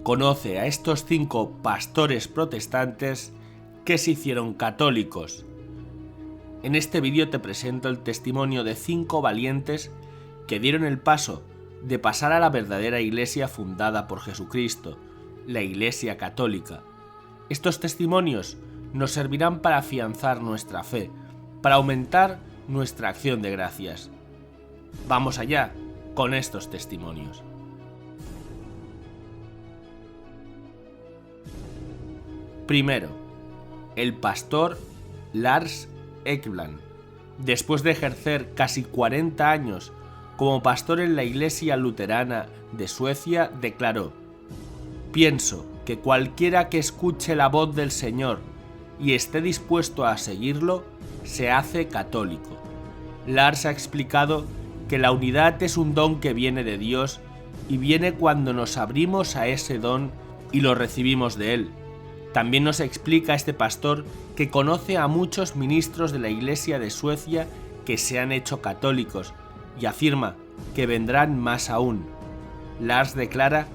Conoce a estos 5 pastores protestantes que se hicieron católicos. En este vídeo te presento el testimonio de 5 valientes que dieron el paso de pasar a la verdadera iglesia fundada por Jesucristo, la Iglesia Católica. Estos testimonios nos servirán para afianzar nuestra fe, para aumentar nuestra acción de gracias. Vamos allá con estos testimonios. Primero, el pastor Lars Ekman. Después de ejercer casi 40 años como pastor en la Iglesia Luterana de Suecia, declaró: «Pienso que cualquiera que escuche la voz del Señor y esté dispuesto a seguirlo, se hace católico». Lars ha explicado que la unidad es un don que viene de Dios y viene cuando nos abrimos a ese don y lo recibimos de Él. También nos explica este pastor que conoce a muchos ministros de la Iglesia de Suecia que se han hecho católicos y afirma que vendrán más aún. Lars declara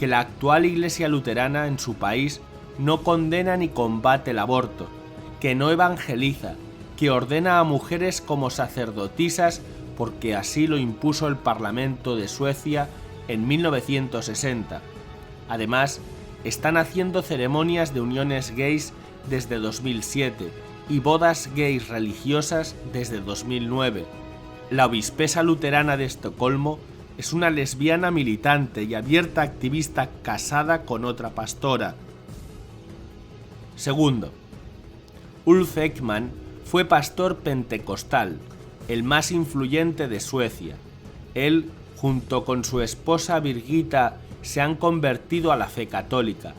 que la actual Iglesia luterana en su país no condena ni combate el aborto, que no evangeliza, que ordena a mujeres como sacerdotisas porque así lo impuso el Parlamento de Suecia en 1960. Además, están haciendo ceremonias de uniones gays desde 2007 y bodas gays religiosas desde 2009. La obispesa luterana de Estocolmo es una lesbiana militante y abierta activista casada con otra pastora. Segundo, Ulf Ekman fue pastor pentecostal, el más influyente de Suecia. Él, junto con su esposa Birgitta, se han convertido a la fe católica.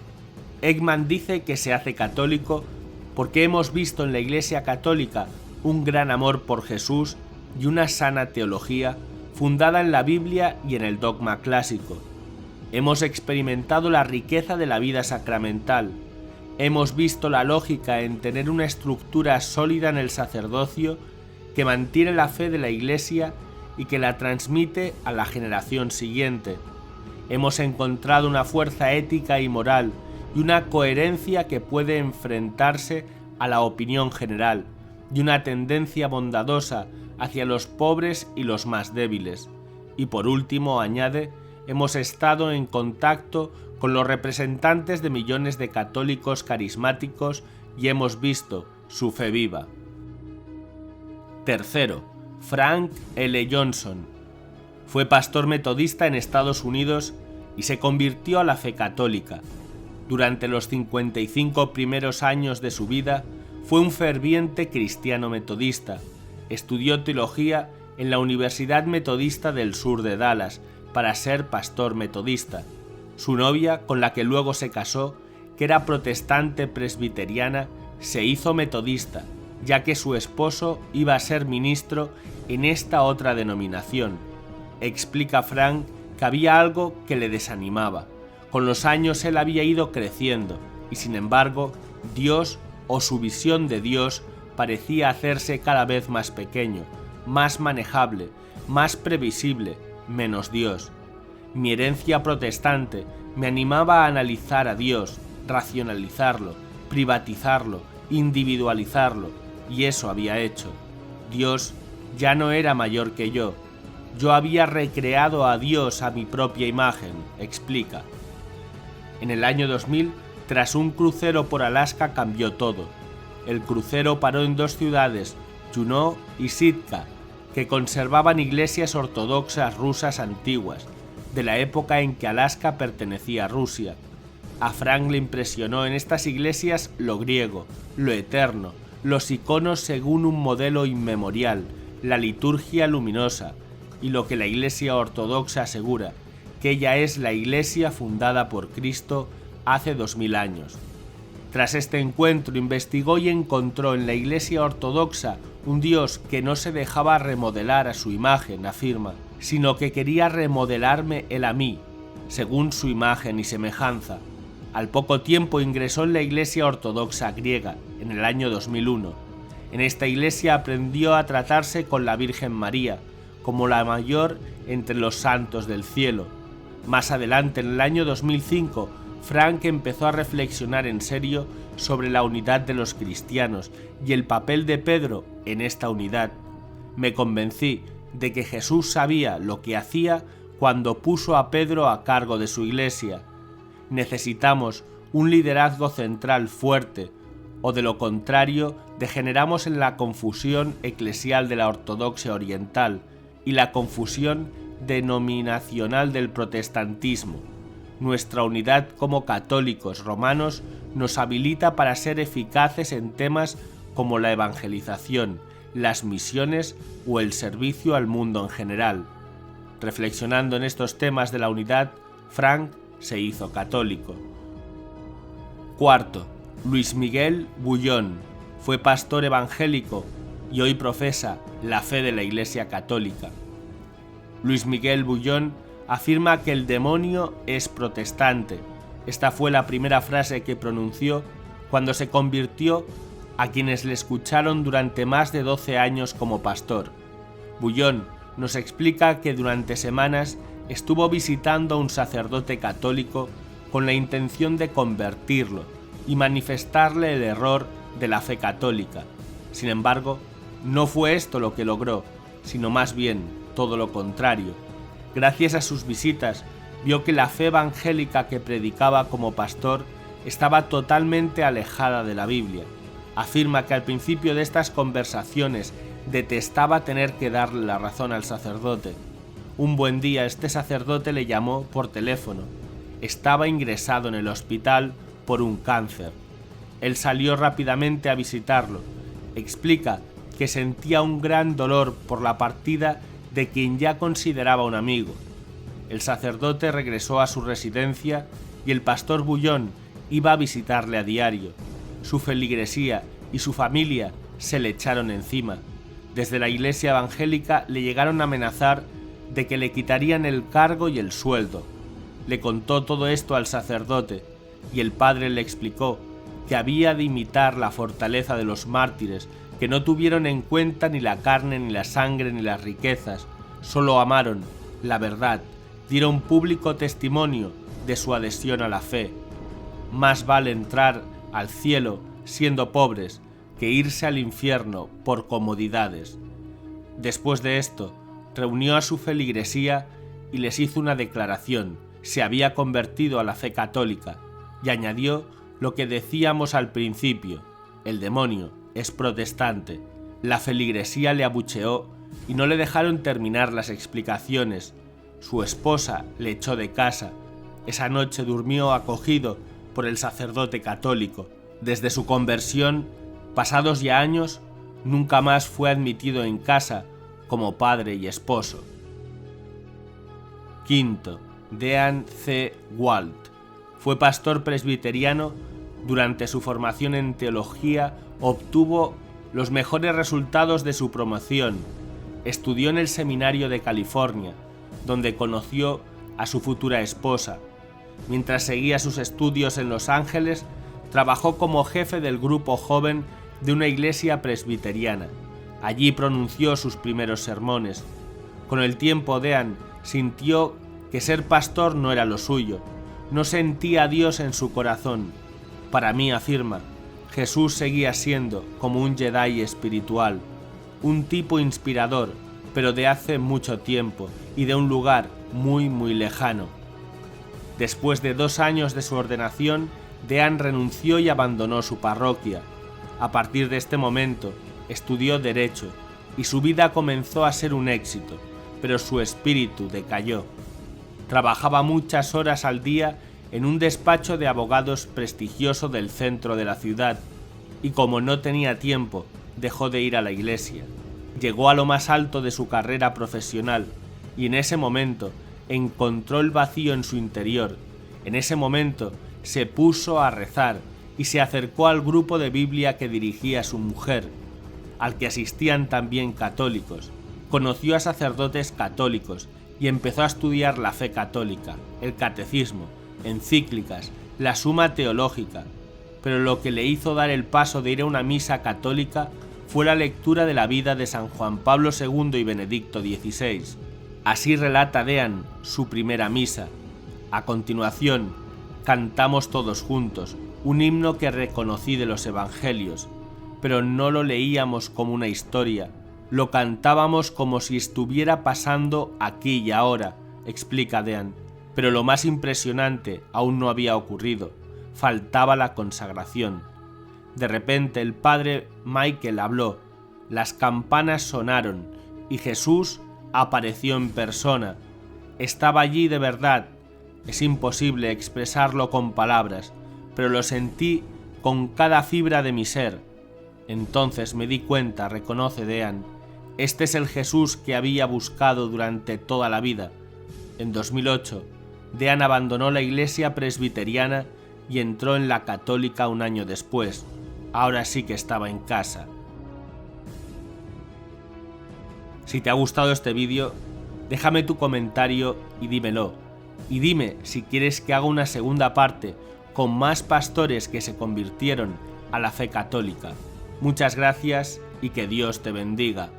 Ekman dice que se hace católico porque hemos visto en la Iglesia Católica un gran amor por Jesús y una sana teología fundada en la Biblia y en el dogma clásico. Hemos experimentado la riqueza de la vida sacramental. Hemos visto la lógica en tener una estructura sólida en el sacerdocio que mantiene la fe de la Iglesia y que la transmite a la generación siguiente. Hemos encontrado una fuerza ética y moral y una coherencia que puede enfrentarse a la opinión general y una tendencia bondadosa hacia los pobres y los más débiles. Y por último, añade, hemos estado en contacto con los representantes de millones de católicos carismáticos y hemos visto su fe viva. Tercero, Frank L. Johnson. Fue pastor metodista en Estados Unidos y se convirtió a la fe católica. Durante los 55 primeros años de su vida, fue un ferviente cristiano metodista. Estudió teología en la Universidad Metodista del Sur de Dallas para ser pastor metodista. Su novia, con la que luego se casó, que era protestante presbiteriana, se hizo metodista, ya que su esposo iba a ser ministro en esta otra denominación. Explica Frank que había algo que le desanimaba. Con los años él había ido creciendo y sin embargo Dios o su visión de Dios parecía hacerse cada vez más pequeño, más manejable, más previsible, menos Dios. Mi herencia protestante me animaba a analizar a Dios, racionalizarlo, privatizarlo, individualizarlo, y eso había hecho. Dios ya no era mayor que yo. Yo había recreado a Dios a mi propia imagen, explica. En el año 2000, tras un crucero por Alaska, cambió todo. El crucero paró en 2 ciudades, Juneau y Sitka, que conservaban iglesias ortodoxas rusas antiguas, de la época en que Alaska pertenecía a Rusia. A Frank le impresionó en estas iglesias lo griego, lo eterno, los iconos según un modelo inmemorial, la liturgia luminosa, y lo que la Iglesia Ortodoxa asegura, que ella es la Iglesia fundada por Cristo hace 2000 años. Tras este encuentro investigó y encontró en la Iglesia Ortodoxa un Dios que no se dejaba remodelar a su imagen, afirma, sino que quería remodelarme él a mí, según su imagen y semejanza. Al poco tiempo ingresó en la Iglesia Ortodoxa griega, en el año 2001. En esta iglesia aprendió a tratarse con la Virgen María, como la mayor entre los santos del cielo. Más adelante, en el año 2005, Frank empezó a reflexionar en serio sobre la unidad de los cristianos y el papel de Pedro en esta unidad. Me convencí de que Jesús sabía lo que hacía cuando puso a Pedro a cargo de su iglesia. Necesitamos un liderazgo central fuerte, o de lo contrario degeneramos en la confusión eclesial de la ortodoxia oriental y la confusión denominacional del protestantismo. Nuestra unidad como católicos romanos nos habilita para ser eficaces en temas como la evangelización, las misiones o el servicio al mundo en general. Reflexionando en estos temas de la unidad, Frank se hizo católico. Cuarto, Luis Miguel Bullón fue pastor evangélico y hoy profesa la fe de la Iglesia Católica. Luis Miguel Bullón afirma que el demonio es protestante. Esta fue la primera frase que pronunció cuando se convirtió a quienes le escucharon durante más de 12 años como pastor. Bullón nos explica que durante semanas estuvo visitando a un sacerdote católico con la intención de convertirlo y manifestarle el error de la fe católica. Sin embargo, no fue esto lo que logró, sino más bien todo lo contrario. Gracias a sus visitas, vio que la fe evangélica que predicaba como pastor estaba totalmente alejada de la Biblia. Afirma que al principio de estas conversaciones detestaba tener que darle la razón al sacerdote. Un buen día este sacerdote le llamó por teléfono. Estaba ingresado en el hospital por un cáncer. Él salió rápidamente a visitarlo. Explica que sentía un gran dolor por la partida de quien ya consideraba un amigo. El sacerdote regresó a su residencia y el pastor Bullón iba a visitarle a diario. Su feligresía y su familia se le echaron encima. Desde la iglesia evangélica le llegaron a amenazar de que le quitarían el cargo y el sueldo. Le contó todo esto al sacerdote y el padre le explicó que había de imitar la fortaleza de los mártires, que no tuvieron en cuenta ni la carne, ni la sangre, ni las riquezas, solo amaron la verdad, dieron público testimonio de su adhesión a la fe. Más vale entrar al cielo siendo pobres que irse al infierno por comodidades. Después de esto, reunió a su feligresía y les hizo una declaración. Se había convertido a la fe católica y añadió lo que decíamos al principio: el demonio es protestante. La feligresía le abucheó y no le dejaron terminar las explicaciones. Su esposa le echó de casa. Esa noche durmió acogido por el sacerdote católico. Desde su conversión, pasados ya años, nunca más fue admitido en casa como padre y esposo. Quinto, Dean C. Walt. Fue pastor presbiteriano. Durante su formación en teología obtuvo los mejores resultados de su promoción. Estudió en el Seminario de California, donde conoció a su futura esposa. Mientras seguía sus estudios en Los Ángeles, trabajó como jefe del grupo joven de una iglesia presbiteriana. Allí pronunció sus primeros sermones. Con el tiempo, Dean sintió que ser pastor no era lo suyo. No sentía a Dios en su corazón. Para mí, afirma, Jesús seguía siendo como un Jedi espiritual, un tipo inspirador, pero de hace mucho tiempo y de un lugar muy lejano. Después de 2 años de su ordenación, Dean renunció y abandonó su parroquia. A partir de este momento, estudió Derecho y su vida comenzó a ser un éxito, pero su espíritu decayó. Trabajaba muchas horas al día en un despacho de abogados prestigioso del centro de la ciudad y como no tenía tiempo, dejó de ir a la iglesia. Llegó a lo más alto de su carrera profesional y en ese momento encontró el vacío en su interior. En ese momento se puso a rezar y se acercó al grupo de Biblia que dirigía su mujer, al que asistían también católicos. Conoció a sacerdotes católicos y empezó a estudiar la fe católica, el catecismo, encíclicas, la Suma Teológica. Pero lo que le hizo dar el paso de ir a una misa católica fue la lectura de la vida de San Juan Pablo II y Benedicto XVI. Así relata Dean su primera misa. A continuación, Cantamos todos juntos, un himno que reconocí de los evangelios, pero no lo leíamos como una historia, lo cantábamos como si estuviera pasando aquí y ahora, explica Dean. Pero lo más impresionante aún no había ocurrido, faltaba la consagración. De repente el padre Michael habló, las campanas sonaron y Jesús apareció en persona. Estaba allí de verdad. Es imposible expresarlo con palabras, pero lo sentí con cada fibra de mi ser. Entonces me di cuenta, reconoce Dean, este es el Jesús que había buscado durante toda la vida. En 2008, Dean abandonó la iglesia presbiteriana y entró en la católica un año después. Ahora sí que estaba en casa. Si te ha gustado este vídeo, déjame tu comentario y dímelo. Y dime si quieres que haga una segunda parte con más pastores que se convirtieron a la fe católica. Muchas gracias y que Dios te bendiga.